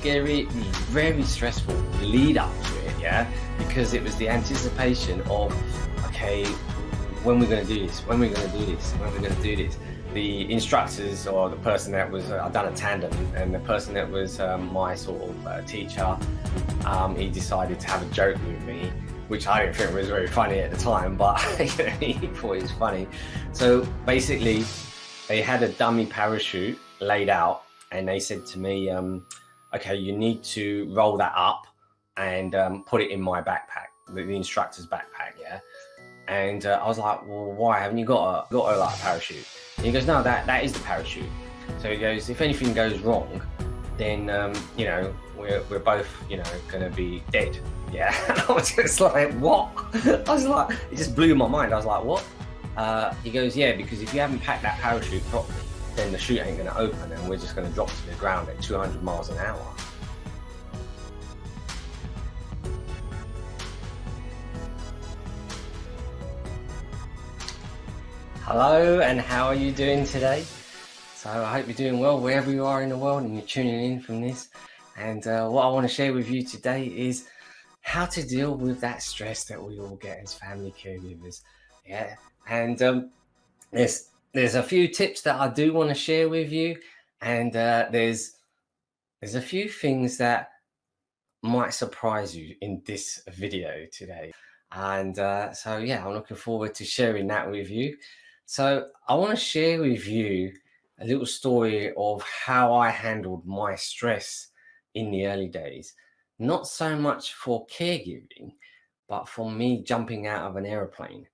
scary. It was very stressful lead up to it, yeah, because it was the anticipation of, okay, when we're going to do this, when we're going to do this, when we're going to do this. The instructors, or the person that was, I've done a tandem, and the person that was my sort of teacher, he decided to have a joke with me, which I didn't think was very funny at the time, but he thought it was funny. So basically, they had a dummy parachute laid out, and they said to me, okay, you need to roll that up and put it in my backpack, the instructor's backpack, yeah. And I was like, well, why haven't you got a like parachute? And he goes, no, that is the parachute. So he goes, if anything goes wrong, then you know, we're both, you know, gonna be dead, yeah. And I was just like, what? I was like, it just blew my mind. I was like, what? He goes, yeah, because if you haven't packed that parachute properly, then the chute ain't gonna open, and we're just gonna drop to the ground at 200 miles an hour. Hello, and how are you doing today? So I hope you're doing well wherever you are in the world and you're tuning in from this. And what I want to share with you today is how to deal with that stress that we all get as family caregivers. Yeah, and there's a few tips that I do want to share with you, and there's a few things that might surprise you in this video today. And so yeah, I'm looking forward to sharing that with you. So I want to share with you a little story of how I handled my stress in the early days. Not so much for caregiving, but for me jumping out of an aeroplane.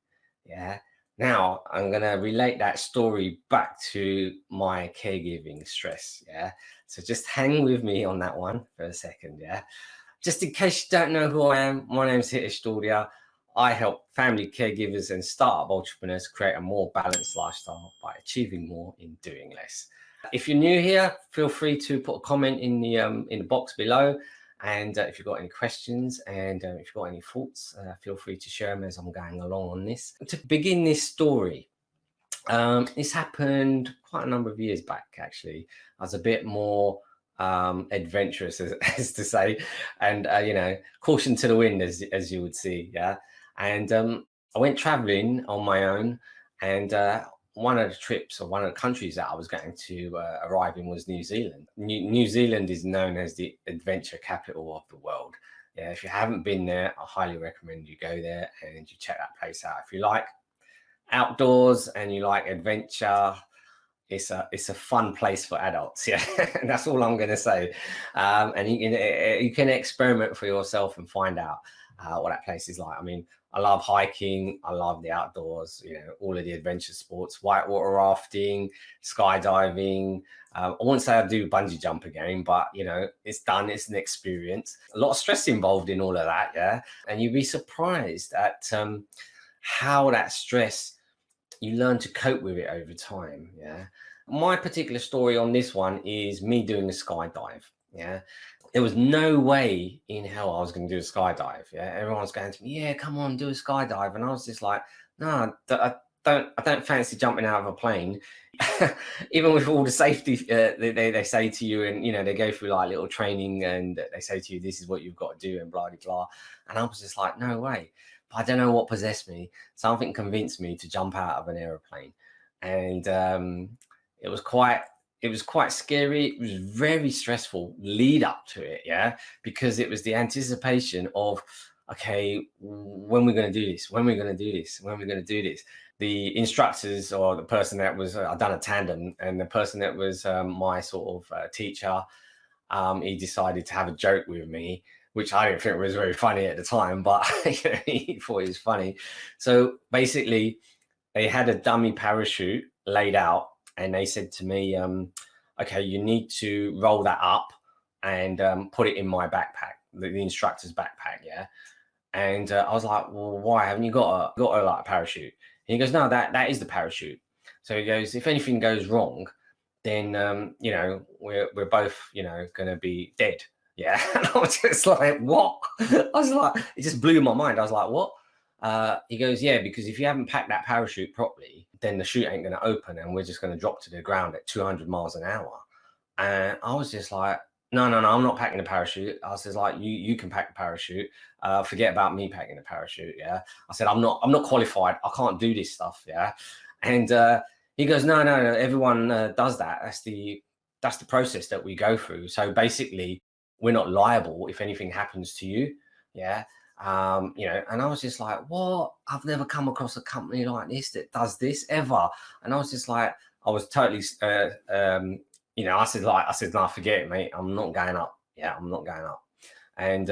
Yeah. Now I'm going to relate that story back to my caregiving stress. Yeah. So just hang with me on that one for a second. Yeah. Just in case you don't know who I am, my name is Hitesh Daudia. I help family caregivers and startup entrepreneurs create a more balanced lifestyle by achieving more in doing less. If you're new here, feel free to put a comment in the box below. And if you've got any questions, and if you've got any thoughts, feel free to share them as I'm going along on this. To begin this story, this happened quite a number of years back, actually. I was a bit more adventurous, as to say, and you know, caution to the wind, as you would see, yeah. And I went traveling on my own, and one of the trips, or one of the countries that I was going to arrive in, was New Zealand. New Zealand is known as the adventure capital of the world. Yeah, if you haven't been there, I highly recommend you go there and you check that place out. If you like outdoors and you like adventure, it's a fun place for adults. Yeah, and that's all I'm going to say. And you can experiment for yourself and find out what that place is like. I mean, I love hiking. I love the outdoors. You know, all of the adventure sports, whitewater rafting, skydiving. I wouldn't say I do bungee jump again, but you know, it's done. It's an experience. A lot of stress involved in all of that. Yeah, and you'd be surprised at how that stress, you learn to cope with it over time. Yeah. My particular story on this one is me doing a skydive. Yeah. There was no way in hell I was going to do a skydive. Yeah. Everyone's going to me, yeah, come on, do a skydive. And I was just like, no, I don't fancy jumping out of a plane. Even with all the safety they say to you, and you know, they go through like little training, and they say to you, this is what you've got to do, and blah, blah, blah. And I was just like, no way. But I don't know what possessed me. Something convinced me to jump out of an aeroplane. And it was quite scary. It was very stressful lead up to it, yeah, because it was the anticipation of, okay, when we're going to do this, when we're going to do this, when we're going to do this. The instructors, or the person that was, I've done a tandem, and the person that was my sort of teacher, he decided to have a joke with me, which I didn't think was very funny at the time, but you know, he thought it was funny. So basically, they had a dummy parachute laid out, and they said to me, okay, you need to roll that up and put it in my backpack, the instructor's backpack, yeah. And I was like, well, why haven't you got a like parachute? And he goes, no, that is the parachute. So he goes, if anything goes wrong, then you know, we're both, you know, going to be dead. Yeah. And I was just like, what? I was like, it just blew my mind. I was like, what? He goes, yeah, because if you haven't packed that parachute properly, then the chute ain't going to open, and we're just going to drop to the ground at 200 miles an hour. And I was just like, no, no, no, I'm not packing the parachute. I says, like, you can pack the parachute. Forget about me packing the parachute. Yeah. I said, I'm not qualified. I can't do this stuff. Yeah. And he goes, no, no, no. Everyone does that. That's the process that we go through. So basically, we're not liable if anything happens to you. Yeah. And I was just like, what? I've never come across a company like this that does this ever. And I was just like, I was totally I said, no, forget it, mate. I'm not going up. Yeah, I'm not going up. And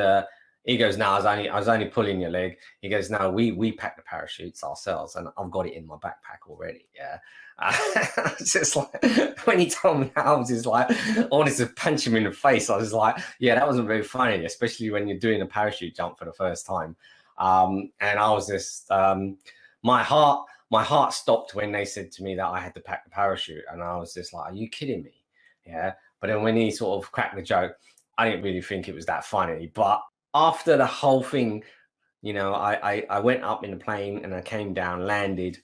he goes, no, I was only pulling your leg. He goes, no, we pack the parachutes ourselves, and I've got it in my backpack already. Yeah. I was just like, when he told me that, I was just like, I wanted to punch him in the face. I was like, yeah, that wasn't very funny, especially when you're doing a parachute jump for the first time. And I was just, my heart stopped when they said to me that I had to pack the parachute, and I was just like, are you kidding me? Yeah. But then when he sort of cracked the joke, I didn't really think it was that funny. But after the whole thing, I went up in the plane and I came down, landed.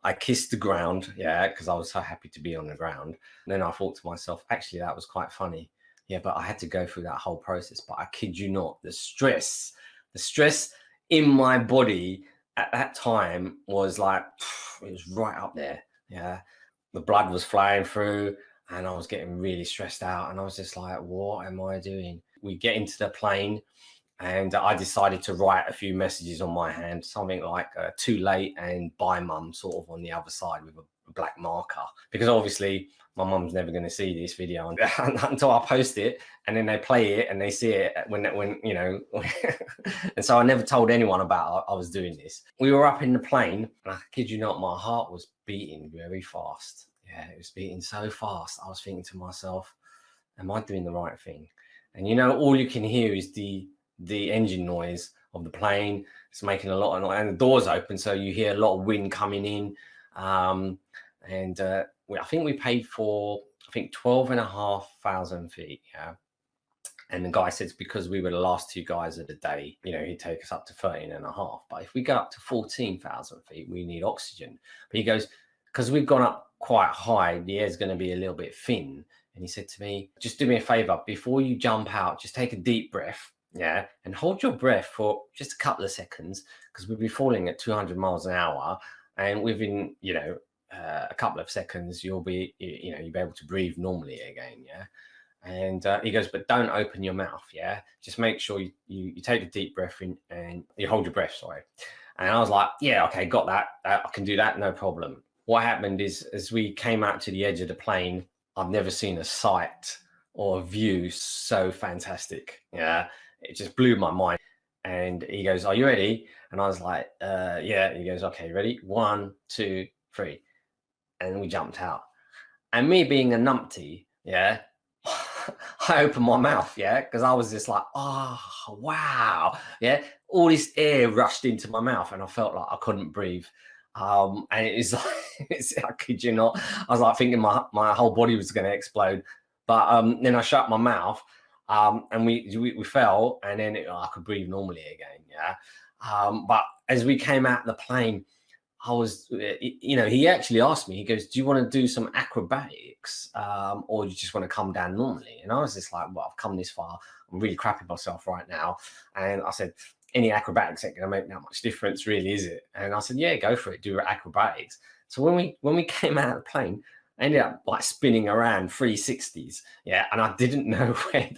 I kissed the ground, yeah, because I was so happy to be on the ground. And then I thought to myself, actually, that was quite funny. Yeah, but I had to go through that whole process. But I kid you not, the stress in my body at that time was like, it was right up there. Yeah. The blood was flying through and I was getting really stressed out. And I was just like, what am I doing? We get into the plane and I decided to write a few messages on my hand, something like too late and bye mum, sort of on the other side with a black marker. Because obviously my mum's never going to see this video until I post it, and then they play it and they see it when and so I never told anyone about I was doing this. We were up in the plane, and I kid you not, my heart was beating very fast. Yeah, it was beating so fast. I was thinking to myself, am I doing the right thing? And all you can hear is the engine noise of the plane. It's making a lot of noise, and the doors open, so you hear a lot of wind coming in. I think we paid for 12,500 feet. Yeah. And the guy says because we were the last two guys of the day, he'd take us up to 13 and a half. But if we go up to 14,000 feet, we need oxygen. But he goes, because we've gone up quite high, the air's going to be a little bit thin. And he said to me, just do me a favor, before you jump out, just take a deep breath. Yeah. And hold your breath for just a couple of seconds, because we'll be falling at 200 miles an hour. And within, a couple of seconds, you'll be able to breathe normally again. Yeah. And he goes, but don't open your mouth. Yeah. Just make sure you take a deep breath in and you hold your breath. Sorry. And I was like, yeah, okay, got that. I can do that. No problem. What happened is, as we came out to the edge of the plane, I've never seen a sight or a view so fantastic. Yeah. It just blew my mind. And he goes, are you ready? And I was like, yeah. He goes, okay, ready? 1, 2, 3. And we jumped out. And me being a numpty, yeah, I opened my mouth, yeah, because I was just like, oh, wow. Yeah. All this air rushed into my mouth and I felt like I couldn't breathe. And it was like, I kid you not, I was like thinking my whole body was going to explode. But then I shut my mouth, and we fell, and then I could breathe normally again. Yeah. But as we came out of the plane, I was, he actually asked me, he goes, do you want to do some acrobatics, or do you just want to come down normally? And I was just like, well, I've come this far. I'm really crapping myself right now. And I said, any acrobatics ain't going to make that much difference, really, is it? And I said, yeah, go for it. Do acrobatics. So when we came out of the plane, I ended up like spinning around 360s. Yeah. And I didn't know where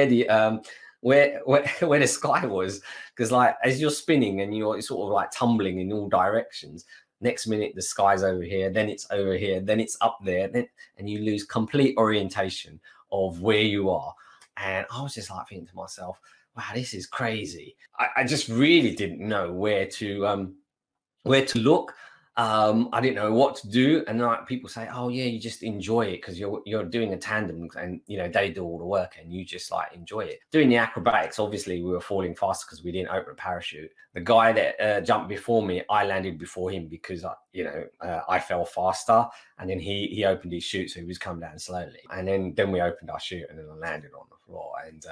the sky was, because like as you're spinning and you're sort of like tumbling in all directions, next minute the sky's over here, then it's over here, then it's up there, and you lose complete orientation of where you are. And I was just like thinking to myself, wow, this is crazy. I just really didn't know where to look. I didn't know what to do, and like people say, oh yeah, you just enjoy it because you're doing a tandem, and they do all the work and you just like enjoy it. Doing the acrobatics, obviously we were falling faster because we didn't open a parachute. The guy that jumped before me, I landed before him because I fell faster, and then he opened his chute, so he was coming down slowly, and then we opened our chute, and then I landed on the floor, and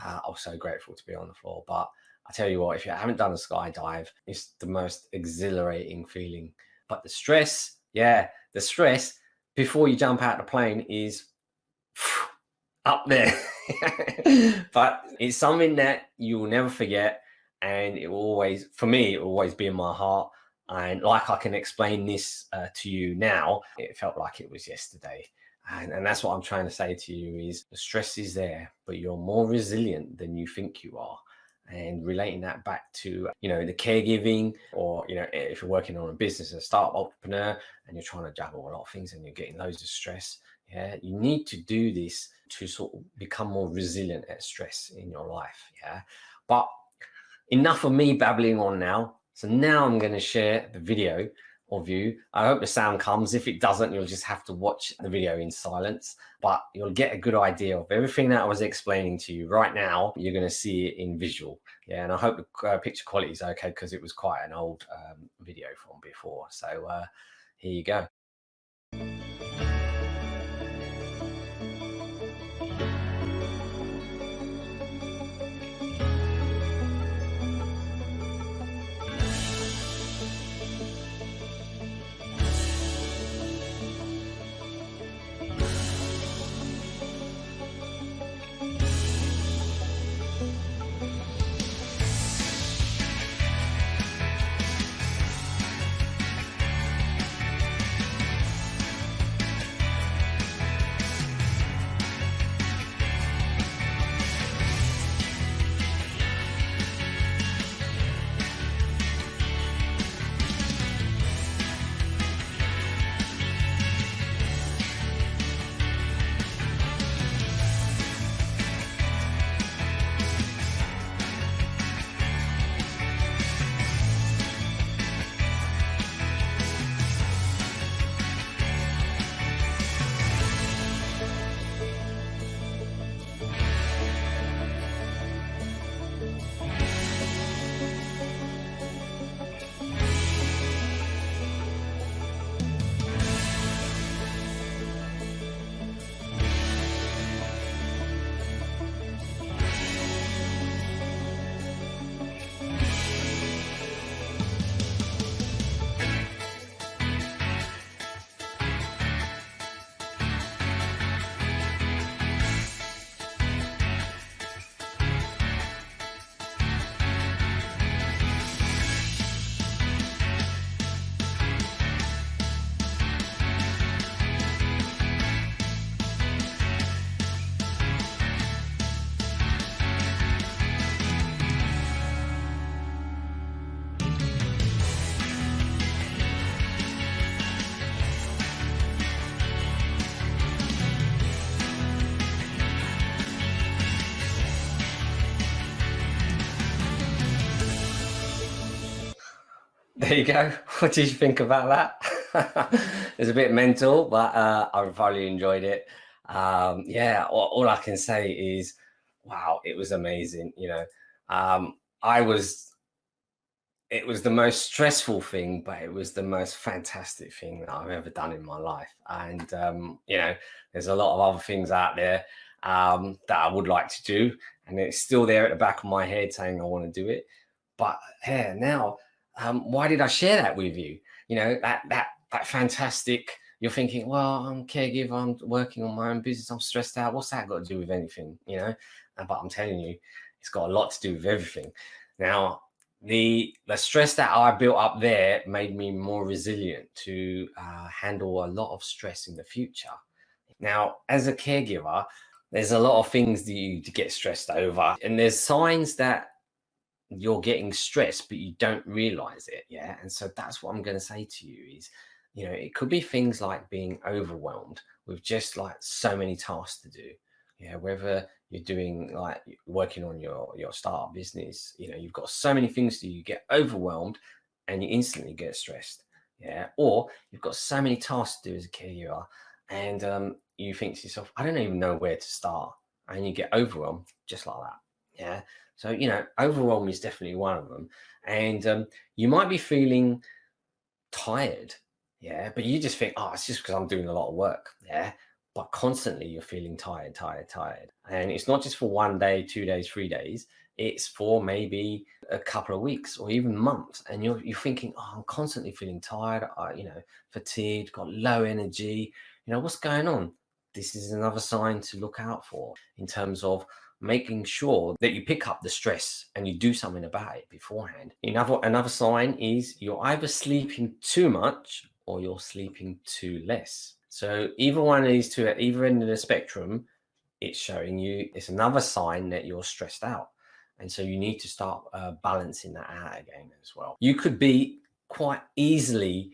I was so grateful to be on the floor. But I tell you what, if you haven't done a skydive, it's the most exhilarating feeling. But the stress before you jump out of the plane is, up there. But it's something that you will never forget, and it will always, for me, it will always be in my heart. And like I can explain this to you now, it felt like it was yesterday. And that's what I'm trying to say to you is the stress is there, but you're more resilient than you think you are. And relating that back to, the caregiving, or, if you're working on a business, a startup entrepreneur, and you're trying to juggle a lot of things and you're getting loads of stress, yeah, you need to do this to sort of become more resilient at stress in your life. Yeah. But enough of me babbling on now. So now I'm going to share the video of you. I hope the sound comes. If it doesn't, you'll just have to watch the video in silence, but you'll get a good idea of everything that I was explaining to you right now. You're going to see it in visual. Yeah. And I hope the picture quality is okay, because it was quite an old video from before. So here you go. There you go. What did you think about that? It's a bit mental, but I thoroughly enjoyed it. Yeah, all I can say is, wow, it was amazing. I was it was the most stressful thing, but it was the most fantastic thing that I've ever done in my life. And there's a lot of other things out there that I would like to do, and it's still there at the back of my head saying I want to do it. But yeah, now, why did I share that with you? That fantastic. You're thinking, well, I'm a caregiver, I'm working on my own business, I'm stressed out. What's that got to do with anything? But I'm telling you, it's got a lot to do with everything. Now, the stress that I built up there made me more resilient to handle a lot of stress in the future. Now, as a caregiver, there's a lot of things that you to get stressed over, and there's signs that you're getting stressed, but you don't realize it. Yeah. And so that's what I'm going to say to you is, it could be things like being overwhelmed with just like so many tasks to do. Yeah. Whether you're doing like working on your startup business, you've got so many things to do, you get overwhelmed and you instantly get stressed. Yeah. Or you've got so many tasks to do as a caregiver, and you think to yourself, I don't even know where to start. And you get overwhelmed just like that. Yeah. So, overwhelm is definitely one of them. And you might be feeling tired. Yeah. But you just think, oh, it's just because I'm doing a lot of work. Yeah. But constantly you're feeling tired, tired, tired. And it's not just for 1 day, 2 days, 3 days. It's for maybe a couple of weeks or even months. And you're thinking, oh, I'm constantly feeling tired, fatigued, got low energy. What's going on? this is another sign to look out for in terms of making sure that you pick up the stress and you do something about it beforehand. Another sign is you're either sleeping too much or you're sleeping too less. So either one of these two, at either end of the spectrum, it's showing you, it's another sign that you're stressed out. And so you need to start balancing that out again as well. You could be quite easily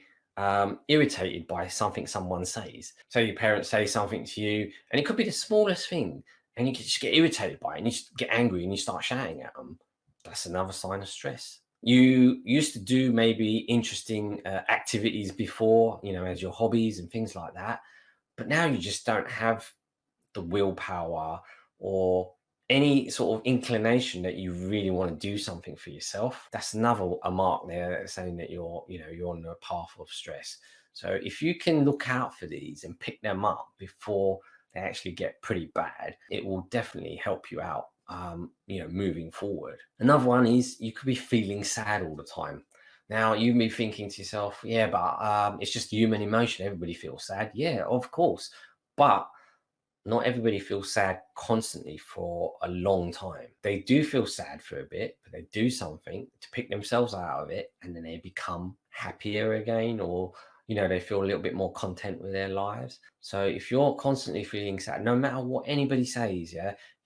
irritated by something someone says. So your parents say something to you, and it could be the smallest thing, and you just get irritated by it, and you just get angry, and you start shouting at them. That's another sign of stress. You used to do maybe interesting activities before, as your hobbies and things like that, but now you just don't have the willpower or any sort of inclination that you really want to do something for yourself. That's another a mark there that's saying that you're on a path of stress. So if you can look out for these and pick them up before they actually get pretty bad, it will definitely help you out moving forward. Another one is you could be feeling sad all the time. Now you may be thinking to yourself, yeah, but it's just human emotion. Everybody feels sad. Yeah, of course. But not everybody feels sad constantly for a long time. They do feel sad for a bit, but they do something to pick themselves out of it, and then they become happier again, or they feel a little bit more content with their lives. So if you're constantly feeling sad, no matter what anybody says,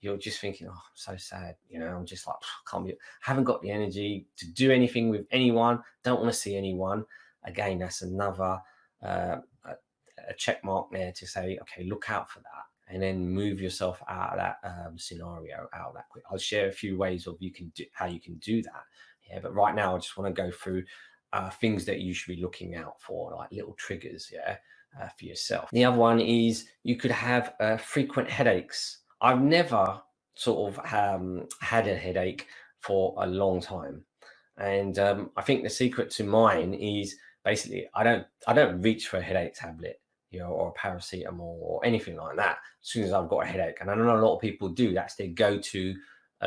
you're just thinking, oh, I'm so sad. I'm just like, can't be, haven't got the energy to do anything with anyone, don't want to see anyone. Again, that's another a check mark there to say, okay, look out for that, and then move yourself out of that scenario, out of that quick. I'll share a few ways of how you can do that. Yeah, but right now I just want to go through things that you should be looking out for, like little triggers, for yourself. The other one is you could have frequent headaches. I've never sort of had a headache for a long time, and I think the secret to mine is basically I don't reach for a headache tablet, or a paracetamol or anything like that as soon as I've got a headache. And I know a lot of people do. That's their go-to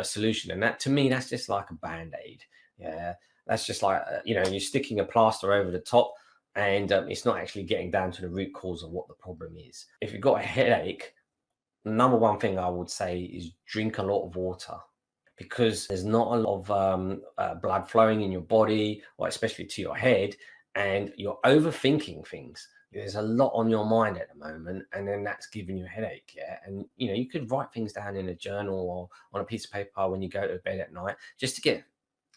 solution. And that, to me, that's just like a Band-Aid. Yeah, that's just like, you're sticking a plaster over the top, and it's not actually getting down to the root cause of what the problem is. If you've got a headache, the number one thing I would say is drink a lot of water, because there's not a lot of blood flowing in your body, or especially to your head, and you're overthinking things. There's a lot on your mind at the moment, and then that's giving you a headache. Yeah. And you could write things down in a journal or on a piece of paper when you go to bed at night, just to get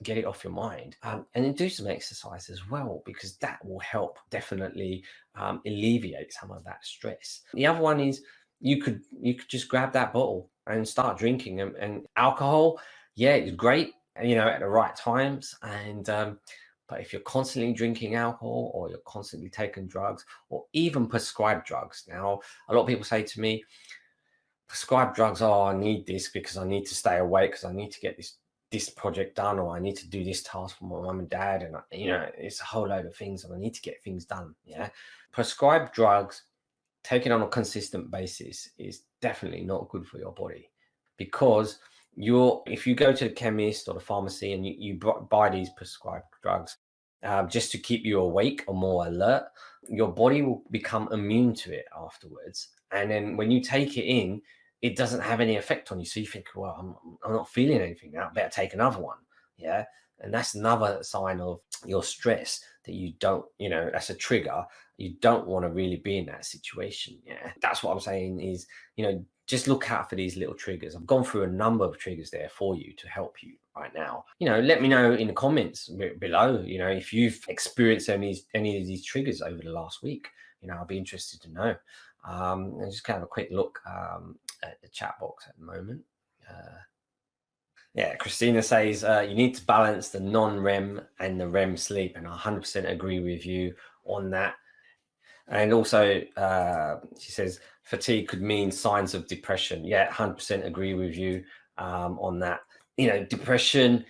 it off your mind, and then do some exercise as well, because that will help definitely alleviate some of that stress. The other one is you could just grab that bottle and start drinking, and alcohol, yeah, it's great, at the right times. And but if you're constantly drinking alcohol, or you're constantly taking drugs, or even prescribed drugs. Now, a lot of people say to me, prescribed drugs, oh, I need this because I need to stay awake, because I need to get this project done, or I need to do this task for my mum and dad, and it's a whole load of things, and I need to get things done. Yeah, prescribed drugs taken on a consistent basis is definitely not good for your body, because if you go to the chemist or the pharmacy and you buy these prescribed drugs just to keep you awake or more alert, your body will become immune to it afterwards. And then when you take it in, it doesn't have any effect on you. So you think, well, I'm not feeling anything now, I better take another one. Yeah. And that's another sign of your stress, that you don't, that's a trigger. You don't want to really be in that situation. Yeah. That's what I'm saying is, just look out for these little triggers. I've gone through a number of triggers there for you to help you right now. Let me know in the comments below, if you've experienced any of these triggers over the last week. I'll be interested to know. And just kind of a quick look at the chat box at the moment. Yeah, Christina says you need to balance the non-REM and the REM sleep, and I 100% agree with you on that. And also, she says fatigue could mean signs of depression. Yeah, 100% agree with you on that. Depression,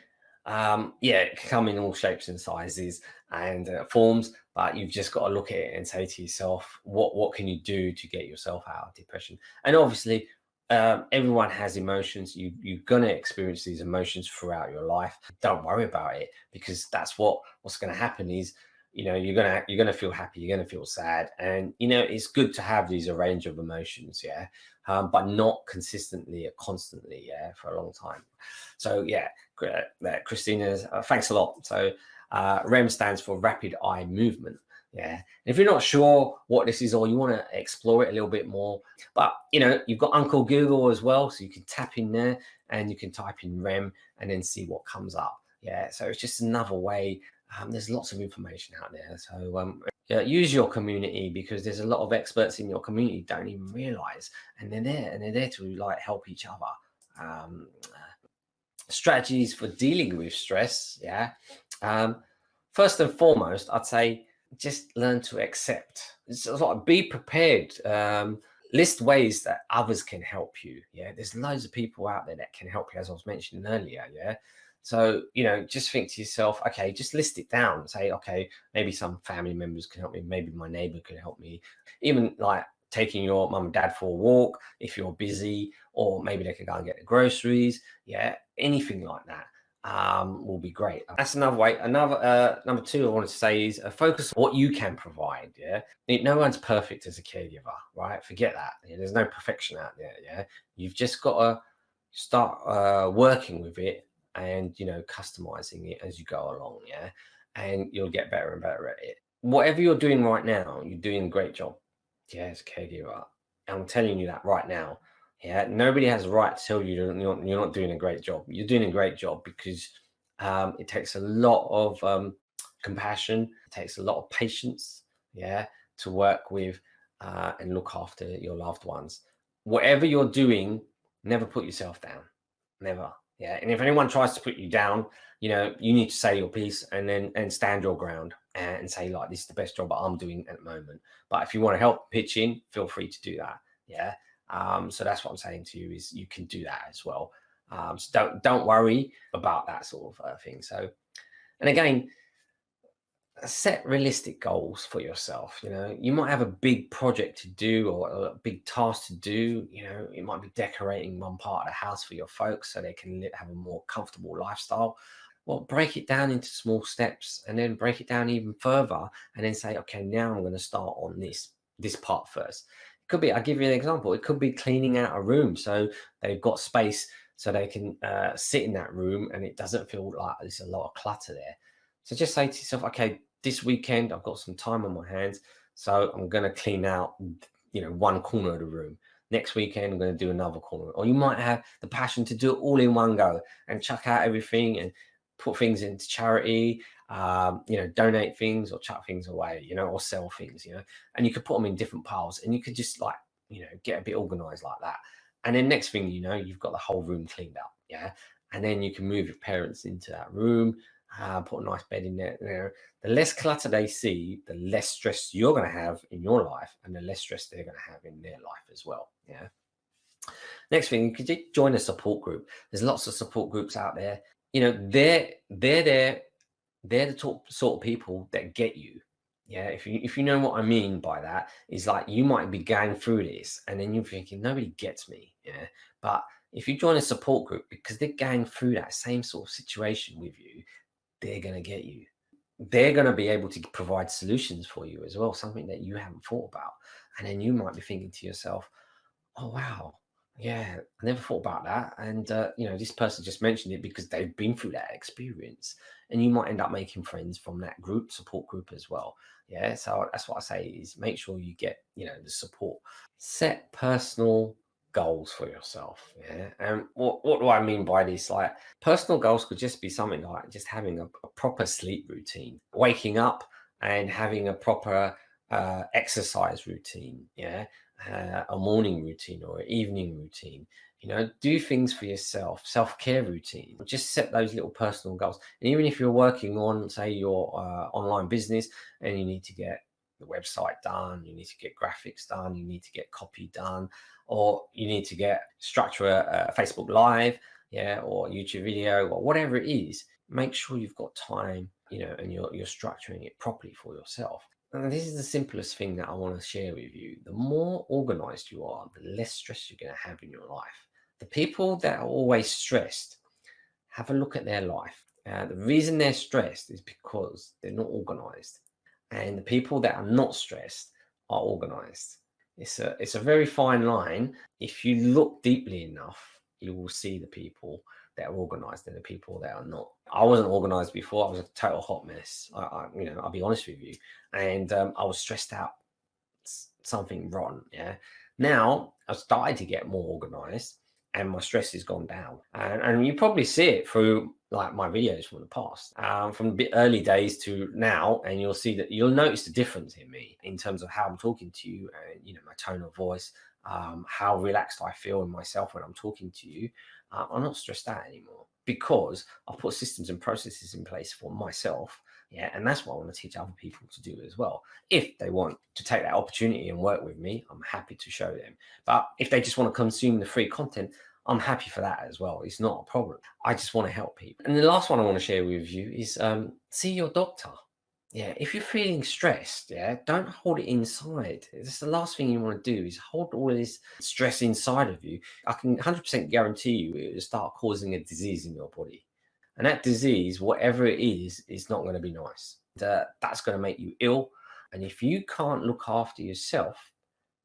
it can come in all shapes and sizes and forms, but you've just got to look at it and say to yourself, what can you do to get yourself out of depression? And obviously, everyone has emotions. You're going to experience these emotions throughout your life. Don't worry about it, because that's what's going to happen is you're gonna feel happy, you're gonna feel sad, and it's good to have these a range of emotions, yeah, but not consistently or constantly, yeah, for a long time. So yeah, Christina, thanks a lot. So REM stands for rapid eye movement. Yeah. And if you're not sure what this is, or you want to explore it a little bit more, but you've got Uncle Google as well, so you can tap in there and you can type in REM and then see what comes up. Yeah. So it's just another way. There's lots of information out there. So yeah, use your community, because there's a lot of experts in your community don't even realize, and they're there to like help each other. Um, Strategies for dealing with stress. Yeah. First and foremost, I'd say just learn to accept. It's sort of like be prepared. List ways that others can help you. Yeah, there's loads of people out there that can help you, as I was mentioning earlier. Yeah, so just think to yourself, okay, just list it down. Say, okay, maybe some family members can help me. Maybe my neighbor can help me. Even like taking your mum and dad for a walk if you're busy, or maybe they can go and get the groceries. Yeah, anything like that will be great. That's another way. Number two I wanted to say is focus on what you can provide. Yeah, no one's perfect as a caregiver, right? Forget that. Yeah, there's no perfection out there. Yeah, you've just got to start working with it and customizing it as you go along. Yeah, and you'll get better and better at it. Whatever you're doing right now, you're doing a great job. Yeah, as a caregiver, I'm telling you that right now. Yeah, nobody has a right to tell you you're not doing a great job. You're doing a great job because it takes a lot of compassion, it takes a lot of patience, yeah, to work with and look after your loved ones. Whatever you're doing, never put yourself down. Never. Yeah. And if anyone tries to put you down, you need to say your piece and stand your ground and say, like, this is the best job I'm doing at the moment. But if you want to help pitch in, feel free to do that. Yeah. So that's what I'm saying to you, is you can do that as well. So don't worry about that sort of thing. So, and again, set realistic goals for yourself. You might have a big project to do, or a big task to do. It might be decorating one part of the house for your folks so they can have a more comfortable lifestyle. Well, break it down into small steps, and then break it down even further, and then say, okay, now I'm going to start on this part first. It could be, I'll give you an example, it could be cleaning out a room so they've got space so they can sit in that room and it doesn't feel like there's a lot of clutter there. So just say to yourself, okay, this weekend I've got some time on my hands, so I'm going to clean out one corner of the room. Next weekend I'm going to do another corner. Or you might have the passion to do it all in one go and chuck out everything and put things into charity, donate things or chuck things away, or sell things, and you could put them in different piles, and you could just get a bit organized like that. And then next thing you know, you've got the whole room cleaned up. Yeah. And then you can move your parents into that room, put a nice bed in there. The less clutter they see, the less stress you're going to have in your life, and the less stress they're going to have in their life as well. Yeah. Next thing, you could join a support group. There's lots of support groups out there. They're there. They're the sort of people that get you. Yeah, if you know what I mean by that, is like you might be going through this and then you're thinking nobody gets me. Yeah, but if you join a support group because they're going through that same sort of situation with you, they're going to get you. They're going to be able to provide solutions for you as well, something that you haven't thought about. And then you might be thinking to yourself, oh, wow, yeah, I never thought about that. And, this person just mentioned it because they've been through that experience. And you might end up making friends from that support group as well. Yeah. So that's what I say, is make sure you get, the support. Set personal goals for yourself. Yeah. And what do I mean by this? Like, personal goals could just be something like just having a proper sleep routine, waking up and having a proper exercise routine. Yeah. A morning routine or an evening routine. Do things for yourself, self-care routine. Just set those little personal goals. And even if you're working on, say, your online business, and you need to get the website done, you need to get graphics done, you need to get copy done, or you need to structure a Facebook Live, yeah, or YouTube video, or whatever it is, make sure you've got time, and you're structuring it properly for yourself. And this is the simplest thing that I want to share with you. The more organized you are, the less stress you're going to have in your life. The people that are always stressed, have a look at their life. The reason they're stressed is because they're not organized. and the people that are not stressed are organized. It's a very fine line. If you look deeply enough, you will see the people that are organized and the people that are not. I wasn't organized before. I was a total hot mess. I'll be honest with you, and I was stressed out. Something wrong. Yeah. Now I've started to get more organized, and my stress has gone down. And you probably see it through like my videos from the past, from the early days to now, and you'll see that you'll notice the difference in me in terms of how I'm talking to you, and my tone of voice, how relaxed I feel in myself when I'm talking to you. I'm not stressed out anymore because I've put systems and processes in place for myself. Yeah, and that's what I want to teach other people to do as well. If they want to take that opportunity and work with me, I'm happy to show them. But if they just want to consume the free content, I'm happy for that as well. It's not a problem. I just want to help people. And the last one I want to share with you is see your doctor. Yeah, if you're feeling stressed, yeah, don't hold it inside. That's the last thing you want to do is hold all of this stress inside of you. I can 100% guarantee you it will start causing a disease in your body. And that disease, whatever it is not going to be nice. That's going to make you ill. And if you can't look after yourself,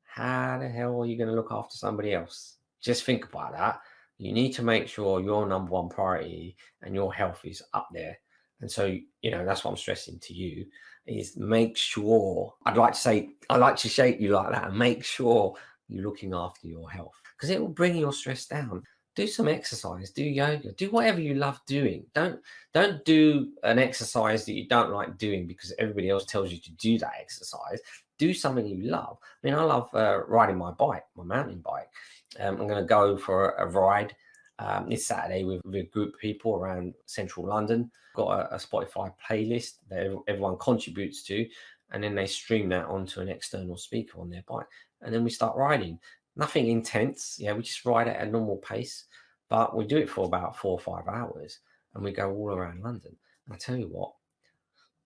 how the hell are you going to look after somebody else? Just think about that. You need to make sure your number one priority and your health is up there. And so, that's what I'm stressing to you is make sure, I like to shape you like that and make sure you're looking after your health because it will bring your stress down. Do some exercise, do yoga, do whatever you love doing. Don't do an exercise that you don't like doing because everybody else tells you to do that exercise. Do something you love. I mean, I love riding my bike, my mountain bike. I'm going to go for a ride this Saturday with a group of people around central London. Got a Spotify playlist that everyone contributes to, and then they stream that onto an external speaker on their bike. And then we start riding. Nothing intense. Yeah, we just ride at a normal pace, but we do it for about 4 or 5 hours and we go all around London. And I tell you what,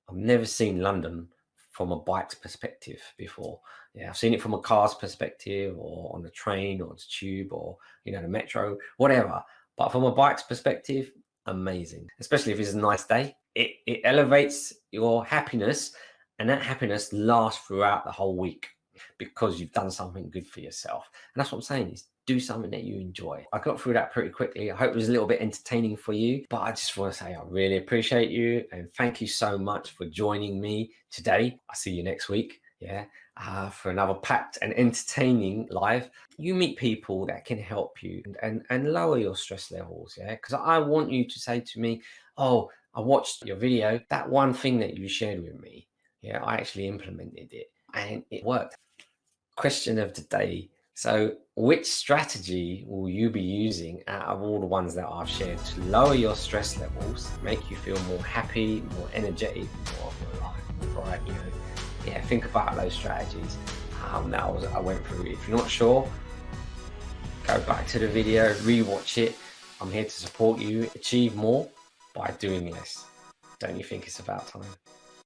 I've never seen London from a bike's perspective before. Yeah, I've seen it from a car's perspective or on the train or the tube or, the metro, whatever. But from a bike's perspective, amazing, especially if it's a nice day. It elevates your happiness and that happiness lasts throughout the whole week because you've done something good for yourself. And that's what I'm saying is do something that you enjoy. I got through that pretty quickly. I hope it was a little bit entertaining for you, but I just want to say I really appreciate you and thank you so much for joining me today. I'll see you next week. Yeah. For another packed and entertaining live. You meet people that can help you and lower your stress levels. Yeah. Because I want you to say to me, oh, I watched your video. That one thing that you shared with me. Yeah. I actually implemented it and it worked. Question of the day. So which strategy will you be using out of all the ones that I've shared to lower your stress levels, make you feel more happy, more energetic, more alive, right? Yeah, think about those strategies that I went through. If you're not sure, go back to the video, rewatch it. I'm here to support you achieve more by doing less. Don't you think it's about time?